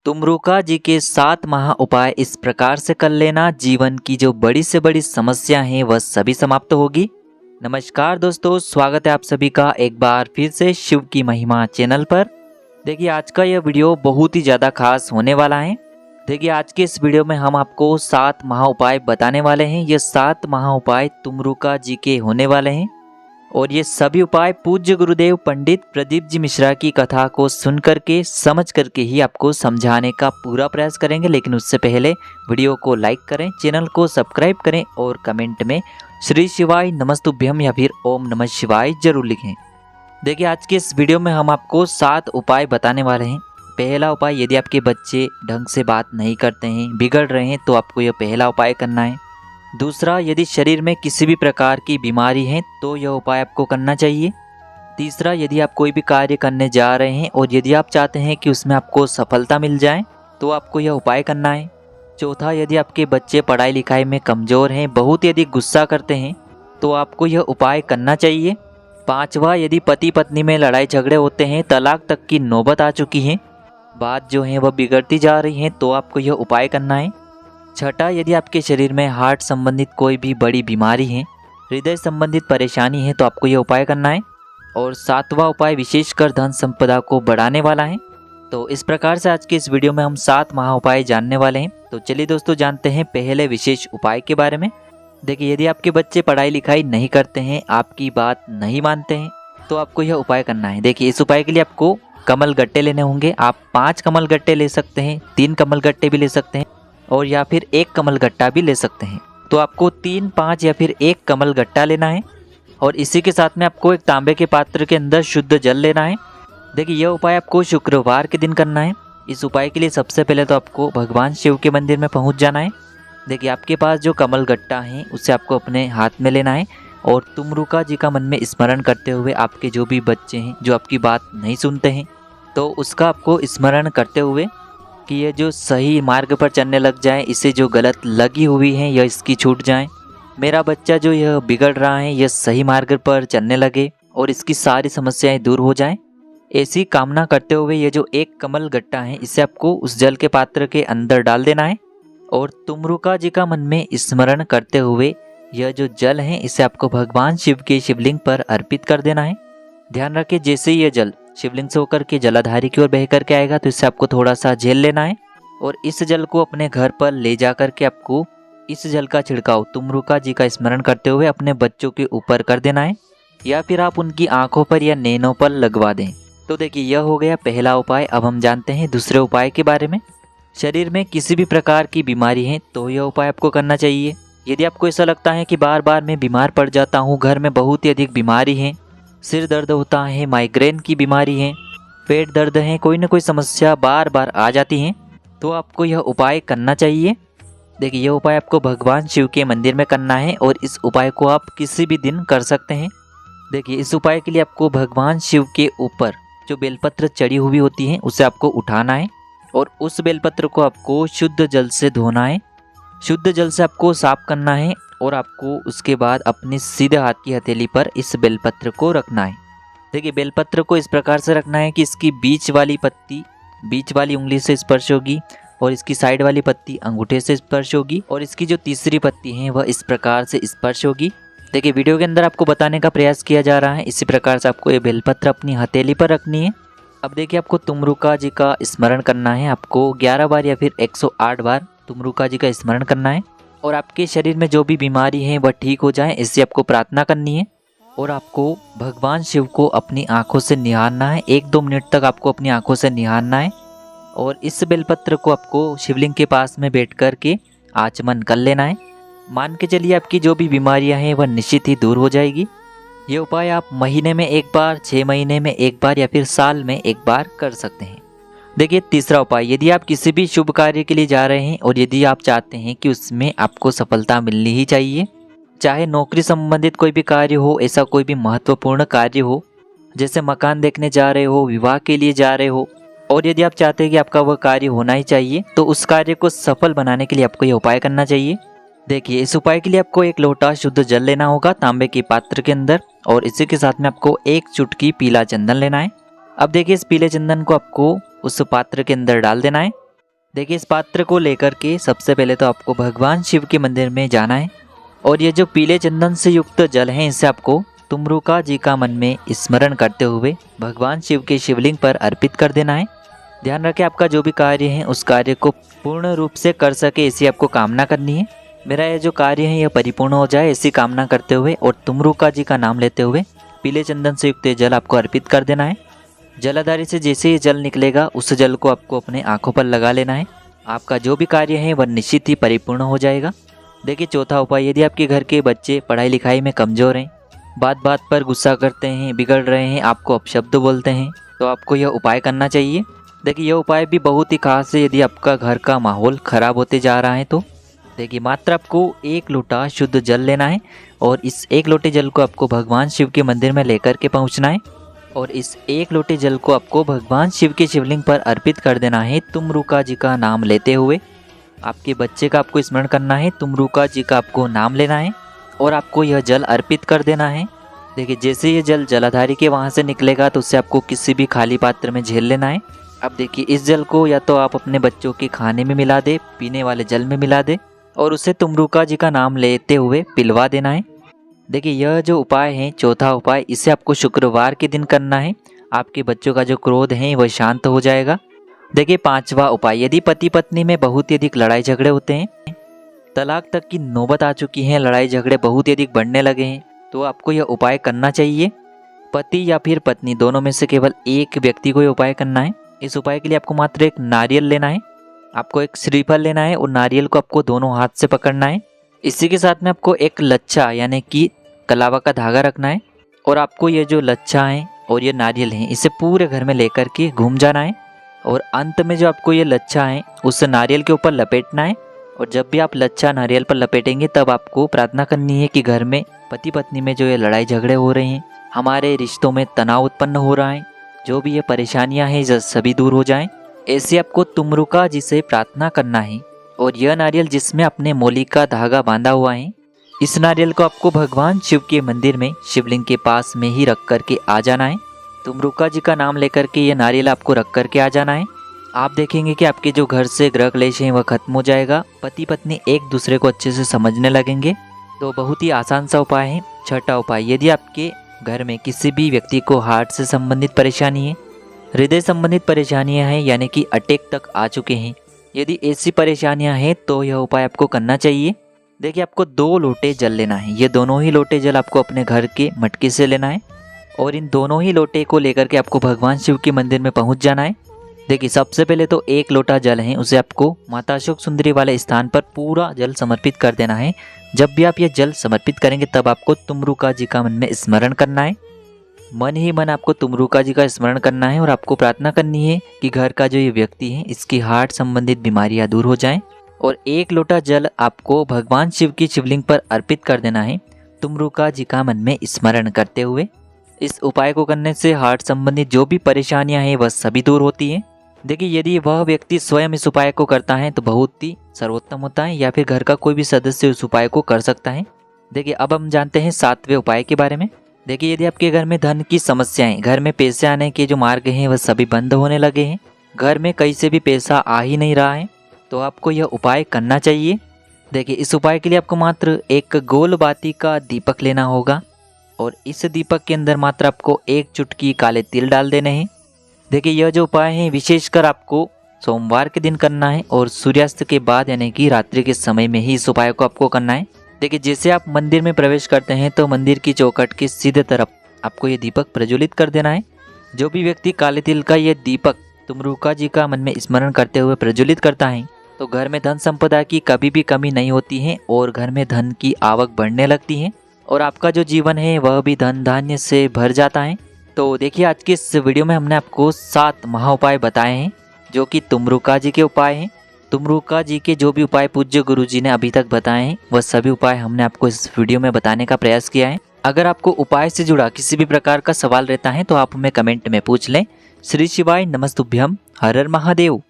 तुमरुका जी के 7 महा उपाय इस प्रकार से कर लेना, जीवन की जो बड़ी से बड़ी समस्या हैं वह सभी समाप्त होगी। नमस्कार दोस्तों, स्वागत है आप सभी का एक बार फिर से शिव की महिमा चैनल पर। देखिए आज का यह वीडियो बहुत ही ज़्यादा खास होने वाला है। देखिए आज के इस वीडियो में हम आपको 7 महा उपाय बताने वाले हैं। ये 7 महा उपाय तुमरुका जी के होने वाले हैं और ये सभी उपाय पूज्य गुरुदेव पंडित प्रदीप जी मिश्रा की कथा को सुन करके समझ करके ही आपको समझाने का पूरा प्रयास करेंगे। लेकिन उससे पहले वीडियो को लाइक करें, चैनल को सब्सक्राइब करें और कमेंट में श्री शिवाय नमस्तुभ्यम या फिर ओम नमः शिवाय जरूर लिखें। देखिए आज के इस वीडियो में हम आपको 7 उपाय बताने वाले हैं। पहला उपाय, यदि आपके बच्चे ढंग से बात नहीं करते हैं, बिगड़ रहे हैं, तो आपको यह पहला उपाय करना है। दूसरा, यदि शरीर में किसी भी प्रकार की बीमारी है तो यह उपाय आपको करना चाहिए। तीसरा, यदि आप कोई भी कार्य करने जा रहे हैं और यदि आप चाहते हैं कि उसमें आपको सफलता मिल जाए तो आपको यह उपाय करना है। चौथा, यदि आपके बच्चे पढ़ाई लिखाई में कमज़ोर हैं, बहुत ही अधिक गुस्सा करते हैं, तो आपको यह उपाय करना चाहिए। पांचवा, यदि पति पत्नी में लड़ाई झगड़े होते हैं, तलाक तक की नौबत आ चुकी है, बात जो है वह बिगड़ती जा रही है, तो आपको यह उपाय करना है। छठा, यदि आपके शरीर में हार्ट संबंधित कोई भी बड़ी बीमारी है, हृदय संबंधित परेशानी है, तो आपको यह उपाय करना है। और सातवां उपाय विशेषकर धन संपदा को बढ़ाने वाला है। तो इस प्रकार से आज के इस वीडियो में हम 7 महा उपाय जानने वाले हैं। तो चलिए दोस्तों जानते हैं पहले विशेष उपाय के बारे में। देखिए यदि आपके बच्चे पढ़ाई लिखाई नहीं करते हैं, आपकी बात नहीं मानते हैं, तो आपको यह उपाय करना है। देखिए इस उपाय के लिए आपको कमल गट्टे लेने होंगे। आप 5 कमल गट्टे ले सकते हैं, 3 कमल गट्टे भी ले सकते हैं और या फिर 1 कमल गट्टा भी ले सकते हैं। तो आपको 3, 5 या फिर 1 कमल गट्टा लेना है और इसी के साथ में आपको एक तांबे के पात्र के अंदर शुद्ध जल लेना है। देखिए यह उपाय आपको शुक्रवार के दिन करना है। इस उपाय के लिए सबसे पहले तो आपको भगवान शिव के मंदिर में पहुंच जाना है। देखिए आपके पास जो कमल गट्टा है उसे आपको अपने हाथ में लेना है और तुमरुका जी का मन में स्मरण करते हुए, आपके जो भी बच्चे हैं जो आपकी बात नहीं सुनते हैं, तो उसका आपको स्मरण करते हुए कि ये जो सही मार्ग पर चलने लग जाए, इसे जो गलत लगी हुई है यह इसकी छूट जाए। मेरा बच्चा जो यह बिगड़ रहा है यह सही मार्ग पर चलने लगे और इसकी सारी समस्याएं दूर हो जाएं। ऐसी कामना करते हुए ये जो 1 कमल गट्टा है इसे आपको उस जल के पात्र के अंदर डाल देना है और तुमरुका जी का मन में स्मरण करते हुए यह जो जल है इसे आपको भगवान शिव के शिवलिंग पर अर्पित कर देना है। ध्यान रखें, जैसे ही यह जल शिवलिंग से होकर के जलाधारी की ओर बह करके आएगा तो इससे आपको थोड़ा सा झेल लेना है और इस जल को अपने घर पर ले जा करके आपको इस जल का छिड़काव तुमरुका जी का स्मरण करते हुए अपने बच्चों के ऊपर कर देना है या फिर आप उनकी आंखों पर या नैनों पर लगवा दें। तो देखिए यह हो गया पहला उपाय। अब हम जानते हैं दूसरे उपाय के बारे में। शरीर में किसी भी प्रकार की बीमारी है तो यह उपाय आपको करना चाहिए। यदि आपको ऐसा लगता है कि बार बार मैं बीमार पड़ जाता हूँ, घर में बहुत ही अधिक बीमारी है, सिर दर्द होता है, माइग्रेन की बीमारी है, पेट दर्द है, कोई ना कोई समस्या बार बार आ जाती है, तो आपको यह उपाय करना चाहिए। देखिए यह उपाय आपको भगवान शिव के मंदिर में करना है और इस उपाय को आप किसी भी दिन कर सकते हैं। देखिए इस उपाय के लिए आपको भगवान शिव के ऊपर जो बेलपत्र चढ़ी हुई होती है उसे आपको उठाना है और उस बेलपत्र को आपको शुद्ध जल से धोना है। शुद्ध जल से आपको साफ करना है और आपको उसके बाद अपने सीधे हाथ की हथेली पर इस बेलपत्र को रखना है। देखिए बेलपत्र को इस प्रकार से रखना है कि इसकी बीच वाली पत्ती बीच वाली उंगली से स्पर्श होगी और इसकी साइड वाली पत्ती अंगूठे से स्पर्श होगी और इसकी जो तीसरी पत्ती है वह इस प्रकार से स्पर्श होगी। देखिए वीडियो के अंदर आपको बताने का प्रयास किया जा रहा है, इसी प्रकार से आपको ये बेलपत्र अपनी हथेली पर रखनी है। अब देखिए आपको तुमरुका जी का स्मरण करना है। आपको 11 बार या फिर 108 बार तुमरुका जी का स्मरण करना है और आपके शरीर में जो भी बीमारी है वह ठीक हो जाए, इससे आपको प्रार्थना करनी है और आपको भगवान शिव को अपनी आंखों से निहारना है। 1-2 मिनट तक आपको अपनी आंखों से निहारना है और इस बेलपत्र को आपको शिवलिंग के पास में बैठ कर के आचमन कर लेना है। मान के चलिए आपकी जो भी बीमारियां हैं वह निश्चित ही दूर हो जाएगी। ये उपाय आप महीने में 1 बार, 6 महीने में 1 बार या फिर साल में 1 बार कर सकते हैं। देखिए तीसरा उपाय, यदि आप किसी भी शुभ कार्य के लिए जा रहे हैं और यदि आप चाहते हैं कि उसमें आपको सफलता मिलनी ही चाहिए, चाहे नौकरी संबंधित कोई भी कार्य हो, ऐसा कोई भी महत्वपूर्ण कार्य हो, जैसे मकान देखने जा रहे हो, विवाह के लिए जा रहे हो, और यदि आप चाहते हैं कि आपका वह कार्य होना ही चाहिए, तो उस कार्य को सफल बनाने के लिए आपको यह उपाय करना चाहिए। देखिए इस उपाय के लिए आपको 1 लोटा शुद्ध जल लेना होगा तांबे के पात्र के अंदर और इसी के साथ में आपको 1 चुटकी पीला चंदन लेना है। अब देखिए इस पीले चंदन को आपको उस पात्र के अंदर डाल देना है देखिए इस पात्र को लेकर के सबसे पहले तो आपको भगवान शिव के मंदिर में जाना है और ये जो पीले चंदन से युक्त जल है इसे आपको तुमरुका जी का मन में स्मरण करते हुए भगवान शिव के शिवलिंग पर अर्पित कर देना है। ध्यान रखें आपका जो भी कार्य है उस कार्य को पूर्ण रूप से कर सके ऐसी आपको कामना करनी है। मेरा यह जो कार्य है यह परिपूर्ण हो जाए ऐसी कामना करते हुए और तुमरुका जी का नाम लेते हुए पीले चंदन से युक्त जल आपको अर्पित कर देना है। जलाधारी से जैसे ही जल निकलेगा उस जल को आपको अपने आंखों पर लगा लेना है। आपका जो भी कार्य है वह निश्चित ही परिपूर्ण हो जाएगा। देखिए चौथा उपाय, यदि आपके घर के बच्चे पढ़ाई लिखाई में कमज़ोर हैं, बात बात पर गुस्सा करते हैं, बिगड़ रहे हैं, आपको अपशब्द बोलते हैं, तो आपको यह उपाय करना चाहिए। देखिए यह उपाय भी बहुत ही खास है यदि आपका घर का माहौल ख़राब होते जा रहा है तो। देखिए मात्र आपको 1 लोटा शुद्ध जल लेना है और इस 1 लोटे जल को आपको भगवान शिव के मंदिर में लेकर के पहुंचना है और इस 1 लोटे जल को आपको भगवान शिव के शिवलिंग पर अर्पित कर देना है तुमरुका जी का नाम लेते हुए। आपके बच्चे का आपको स्मरण करना है, तुमरुका जी का आपको नाम लेना है और आपको यह जल अर्पित कर देना है। देखिए जैसे ये जल जलाधारी के वहाँ से निकलेगा तो उसे आपको किसी भी खाली पात्र में झेल लेना है। अब देखिए इस जल को या तो आप अपने बच्चों के खाने में मिला दे, पीने वाले जल में मिला दे और उसे तुमरुका जी का नाम लेते हुए पिलवा देना है। देखिए यह जो उपाय है चौथा उपाय, इसे आपको शुक्रवार के दिन करना है। आपके बच्चों का जो क्रोध है वह शांत हो जाएगा। देखिए 5वां उपाय, यदि पति पत्नी में बहुत ही अधिक लड़ाई झगड़े होते हैं, तलाक तक की नौबत आ चुकी है, लड़ाई झगड़े बहुत ही अधिक बढ़ने लगे हैं, तो आपको यह उपाय करना चाहिए। पति या फिर पत्नी दोनों में से केवल एक व्यक्ति को यह उपाय करना है। इस उपाय के लिए आपको मात्र एक नारियल लेना है, आपको एक श्रीफल लेना है और नारियल को आपको दोनों हाथ से पकड़ना है। इसी के साथ में आपको एक लच्छा यानी कि कलावा का धागा रखना है और आपको ये जो लच्छा है और ये नारियल है इसे पूरे घर में लेकर के घूम जाना है और अंत में जो आपको ये लच्छा है उस नारियल के ऊपर लपेटना है। और जब भी आप लच्छा नारियल पर लपेटेंगे तब आपको प्रार्थना करनी है कि घर में पति पत्नी में जो ये लड़ाई झगड़े हो रहे हैं, हमारे रिश्तों में तनाव उत्पन्न हो रहा है, जो भी ये परेशानियां हैं सभी दूर हो जाएं। ऐसे आपको तुमरुका जी से प्रार्थना करना है। और यह नारियल जिसमें अपने मौली का धागा बांधा हुआ है, इस नारियल को आपको भगवान शिव के मंदिर में शिवलिंग के पास में ही रख करके आ जाना है। तुमरुका जी का नाम लेकर के ये नारियल आपको रख करके आ जाना है। आप देखेंगे कि आपके जो घर से ग्रह क्लेश है वह खत्म हो जाएगा, पति पत्नी एक दूसरे को अच्छे से समझने लगेंगे। तो बहुत ही आसान सा उपाय है। छठा उपाय, यदि आपके घर में किसी भी व्यक्ति को हार्ट से संबंधित परेशानी है, हृदय संबंधित परेशानियां हैं यानी कि अटैक तक आ चुके हैं, यदि ऐसी परेशानियां हैं तो यह उपाय आपको करना चाहिए। देखिए आपको 2 लोटे जल लेना है, ये दोनों ही लोटे जल आपको अपने घर के मटके से लेना है और इन दोनों ही लोटे को लेकर के आपको भगवान शिव के मंदिर में पहुंच जाना है। देखिए सबसे पहले तो 1 लोटा जल है उसे आपको माता अशोक सुंदरी वाले स्थान पर पूरा जल समर्पित कर देना है। जब भी आप ये जल समर्पित करेंगे तब आपको तुमरुका जी का मन में स्मरण करना है, मन ही मन आपको तुमरुका जी का स्मरण करना है और आपको प्रार्थना करनी है कि घर का जो ये व्यक्ति है इसकी हार्ट संबंधित बीमारियां दूर हो जाएं। और 1 लोटा जल आपको भगवान शिव की शिवलिंग पर अर्पित कर देना है तुमरुका जी का मन में स्मरण करते हुए। इस उपाय को करने से हार्ट संबंधित जो भी परेशानियां हैं वह सभी दूर होती हैं। देखिए यदि वह व्यक्ति स्वयं इस उपाय को करता है तो बहुत ही सर्वोत्तम होता है, या फिर घर का कोई भी सदस्य उस उपाय को कर सकता है। देखिए अब हम जानते हैं 7वें उपाय के बारे में। देखिए यदि आपके घर में धन की समस्याएं, घर में पैसे आने के जो मार्ग हैं वह सभी बंद होने लगे हैं, घर में कहीं से भी पैसा आ ही नहीं रहा है, तो आपको यह उपाय करना चाहिए। देखिए इस उपाय के लिए आपको मात्र एक गोल बाती का दीपक लेना होगा और इस दीपक के अंदर मात्र आपको 1 चुटकी काले तिल डाल देने हैं। देखिए यह जो उपाय है विशेषकर आपको सोमवार के दिन करना है और सूर्यास्त के बाद यानी कि रात्रि के समय में ही इस उपाय को आपको करना है। देखिए जैसे आप मंदिर में प्रवेश करते हैं तो मंदिर की चौखट के सीधे तरफ आपको ये दीपक प्रज्वलित कर देना है। जो भी व्यक्ति काले तिल का ये दीपक तुमरुका जी का मन में स्मरण करते हुए प्रज्वलित करता है तो घर में धन संपदा की कभी भी कमी नहीं होती है और घर में धन की आवक बढ़ने लगती है और आपका जो जीवन है वह भी धन धान्य से भर जाता है। तो देखिए आज की इस वीडियो में हमने आपको 7 महा उपाय बताए हैं जो कि तुमरुका जी के उपाय हैं। तुमरुका जी के जो भी उपाय पूज्य गुरु जी ने अभी तक बताए हैं वह सभी उपाय हमने आपको इस वीडियो में बताने का प्रयास किया है। अगर आपको उपाय से जुड़ा किसी भी प्रकार का सवाल रहता है तो आप हमें कमेंट में पूछ लें। श्री शिवाय नमस्तुभ्यम, हर हर महादेव।